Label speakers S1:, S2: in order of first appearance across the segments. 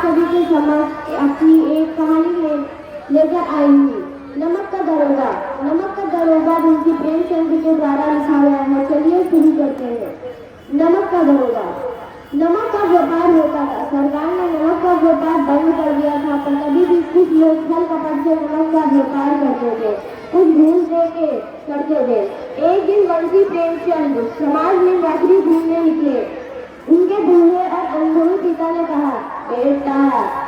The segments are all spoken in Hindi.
S1: सभी के समक्ष अपनी एक कहानी लेकर आई हूँ। नमक का दरोगा। नमक का दरोगा मुंशी प्रेमचंद के द्वारा लिखा गया है। चलिए शुरू करते हैं। नमक का दरोगा। नमक का व्यापार होता था। सरकार ने नमक का व्यापार बंद कर दिया था, पर कभी भी कुछ लोग छल कपट से नमक का व्यापार करते थे, कुछ घूस दे के करते थे। एक दिन मुंशी प्रेमचंद समाज में नौकरी ढूंढने निकले। उनके बूढ़े और अनुभवी पिता ने कहा, बेटा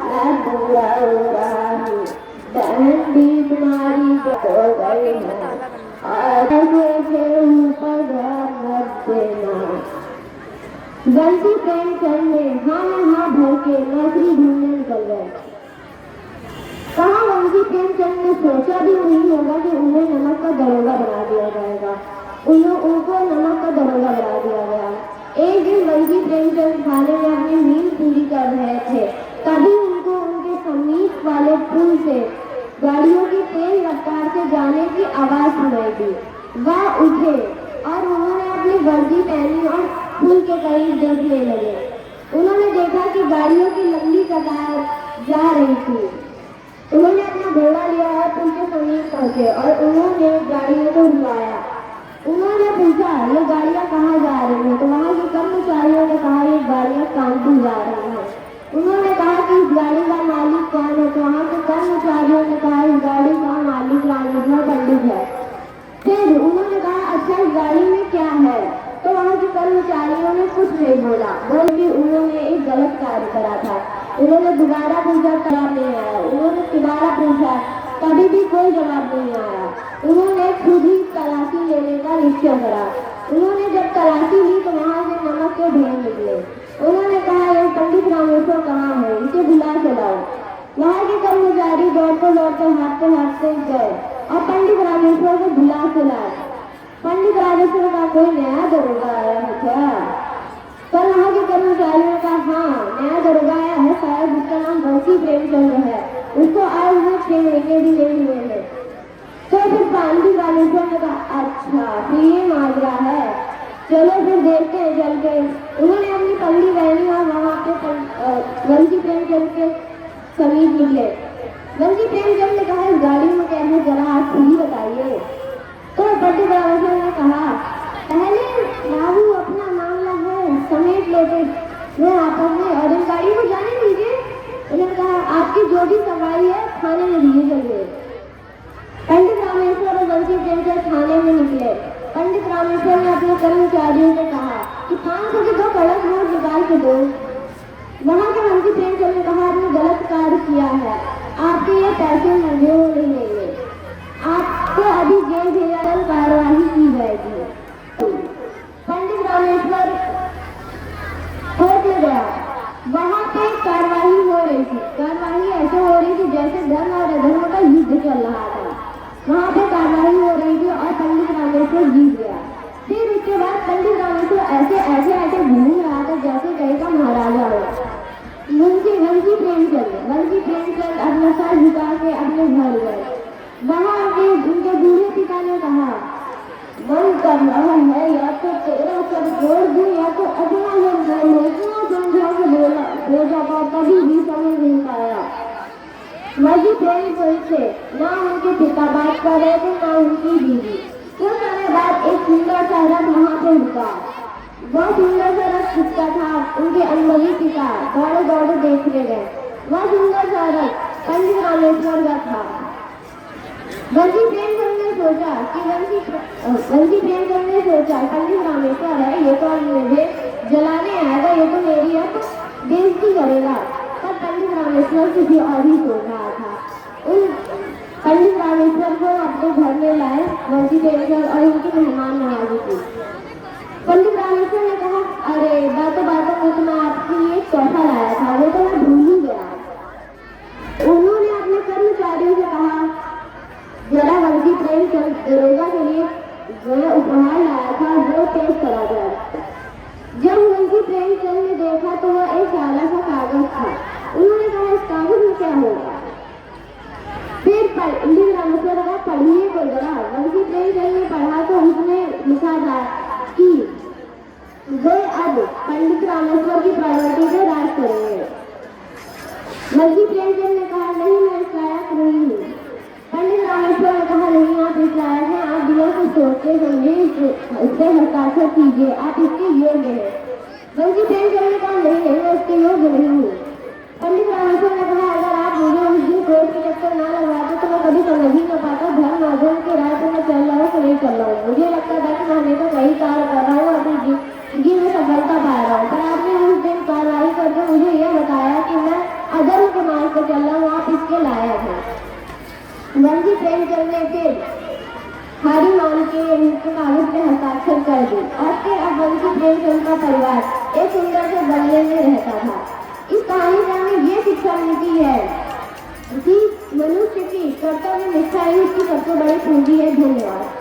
S1: मैं बूढ़ा हो रहा हूँ, बहन भी तुम्हारी हो गई है, और ऊपर ध्यान मत देना। मुंशी प्रेमचंद ने हाँ में हाँ भर के नौकरी ढूंढने निकल गए। कहा मुंशी प्रेमचंद ने सोचा भी नहीं होगा कि उन्हें नमक का दरोगा बना दिया जाएगा। उनको नमक का दरोगा बना दिया गया। एक दिन मुंशी प्रेमचंद थाने में अपनी नींद पूरी कर रहे थे, तभी उनको उनके समीप वाले पुल से गाड़ियों की तेज रफ्तार से जाने की आवाज सुनाई दी। वह उठे और उन्होंने अपनी वर्दी पहनी और पुल के करीब देखने लगे। उन्होंने देखा कि गाड़ियों की लंबी कतार जा रही थी। उन्होंने अपना घोड़ा लिया और पुल के समीप पहुंचे और उन्होंने गाड़ियों को रुकाया। उन्होंने पूछा, ये गाड़ियां कहाँ जा रही हैं? तो वहाँ के कर्मचारियों ने कहा, ये गाड़ियां कानपुर जा रही हैं। उन्होंने कहा कि इस गाड़ी का मालिक कौन है? तो वहाँ के कर्मचारियों ने कहा, इस गाड़ी का मालिक रामेश्वर पंडित है। फिर उन्होंने कहा, अच्छा इस गाड़ी में क्या है? तो वहाँ के कर्मचारियों ने कुछ नहीं बोला, बल्कि उन्होंने एक गलत कार्य करा था। उन्होंने दोबारा पूछा, जवाब नहीं आया। उन्होंने दोबारा पूछा, कभी भी कोई जवाब नहीं आया। उन्होंने खुद ही तलाशी लेने का निश्चय करा। उन्होंने जब तलाशी ली तो वहाँ से नमक के ढेर निकले। उन्होंने कहा, यह पंडित रामेश्वर कहाँ है? इसे बुला के लाओ। वहाँ के कर्मचारी दौड़ते दौड़ते हाथते गए और पंडित रामेश्वर को बुला के लाए। पंडित रामेश्वर का कोई नया दरोगा आया है क्या? पर वहाँ के कर्मचारियों का हाँ नया दरोगा आया है, शायद उसका नाम मुंशी प्रेमचंद है, उसको आज वो 6 महीने भी नहीं हुए हैं। तो फिर पंडित रामेश्वर ने कहा, अच्छा फिर ये माजरा है, चलो फिर देखते हैं चल के। उन्होंने अपनी पगड़ी पहनी और वहाँ पे मुंशी प्रेमचंद के समीप निकले। मुंशी प्रेमचंद ने कहा, इस गाड़ी में कैसे जरा आप खुद ही बताइए। तो पंडित रामेश्वर ने कहा, पहले बाबू अपना मामला है समेट लेते मैं आपस में, और इस गाड़ी को जाने दीजिए। उन्होंने कहा, आपकी जो भी सफाई है थाने में दीजिए चलिए। पंडित रामेश्वर और मुंशी प्रेमचंद थाने में निकले। पंडित रामेश्वर ने अपने कर्मचारियों से कहा कि 500 के 2 कड़क नोट निकाल के दो। वहाँ के मुंशी प्रेमचंद ने कहा, आपने गलत कार्य किया है, आपके ये पैसे मंजूर नहीं लेंगे, आपको अभी जेल भेजकर कार्यवाही की जाएगी। पंडित रामेश्वर कोर्ट में गया। वहाँ पे कार्यवाही हो रही थी। कार्यवाही ऐसे हो रही थी जैसे धर्म और अधर्म का युद्ध चल रहा था। वहाँ पे कार्यवाही हो रही थी और पंडित रामेश्वर जीत गया। फिर उसके बाद पंडित रामेश्वर ऐसे घूम रहा था जैसे कहीं का महाराजा हो। मुंशी प्रेमचंद अपना सर झुका के अपने घर गए। वहाँ उनके बूढ़े पिता ने कहा, मन कर रहा है या तो तेरा सर जोड़ दूं या तो अपना मन कर लो। इतना समझा के बोला का कभी भी समझ नहीं पाया। मुंशी प्रेमचंद से ना उनके पिता बात कर रहे थे ना उनकी बीवी। कुछ समय बाद एक सुंदर सा रथ वहाँ पे रुका। वह सुंदर सा रथ किसका था? उनके अनुभवी पिता दौड़े दौड़े देखने गए। वह सुंदर सा रथ पंडित रामेश्वर का था। मुंशी प्रेमचंद ने सोचा पंडित रामेश्वर है, ये तो मुझे जलाने आएगा, ये तो मेरी है तो बेइज्जती करेगा। पर पंडित रामेश्वर किसी और ही सोच रहा था। उन पंडित रामेश्वर को अपने घर में लाए मुंशी प्रेमचंद और उनकी मेहमान नवाजी की। पंडित रामेश्वर ने कहा, अरे बातों में तो मैं आपके लिए एक तोहफा लाया था, वो तो मैं भूल ही गया। उन्होंने अपने कर्मचारियों से कहा, जरा मुंशी प्रेमचंद दरोगा के लिए जो उपहार लाया था वो पेश करा जाए। जब मुंशी प्रेमचंद ने देखा तो वह एक सादा सा कागज था। उन्होंने कहा, इस कागज में क्या होगा? फिर पंडित रामेश्वर का पढ़िए को जरा। मुंशी प्रेमचंद ने पढ़ा तो उसमें लिखा था कि वे अब पंडित रामेश्वर की प्रॉपर्टी पे राज करेंगे। बल्कि प्रेमचंद ने कहा, नहीं मैं इस लायक नहीं हूँ। पंडित रामेश्वर ने कहा, नहीं आप इस लायक हैं, आप दिलों को सोचते समझे इससे हस्ताक्षर कीजिए, आप इसके योग्य हैं। बल्कि प्रेमचंद ने कहा, नहीं मैं इसके योग्य नहीं हूँ। पंडित रामेश्वर ने कहा, अगर आप मुझे उस दिन कोर्ट के चक्कर ना लगवाते तो मैं कभी समझ ही न पाता धर्म अधर्म के राह पर मैं चल रहा हूँ कि नहीं चल रहा हूँ। मुझे लगता था कि मैं हमेशा सही कार्य कर रहा हूँ, अपनी जिंदगी में सफलता पा रहा हूँ, पर आपने उस दिन कार्रवाई करके मुझे यह बताया कि मैं अधर्म के मार्ग पर चल रहा हूँ, आप इसके लायक हैं। बल्कि प्रेमचंद ने फिर हारी मान के कागज पे हस्ताक्षर कर दी और फिर अब बल्कि प्रेमचंद का परिवार एक सुंदर से बंगले में रहता था। इस कहानी से हमें ये शिक्षा मिलती है कि मनुष्य की कर्तव्य निष्ठा ही उसकी सबसे बड़ी पूंजी है। धन्यवाद।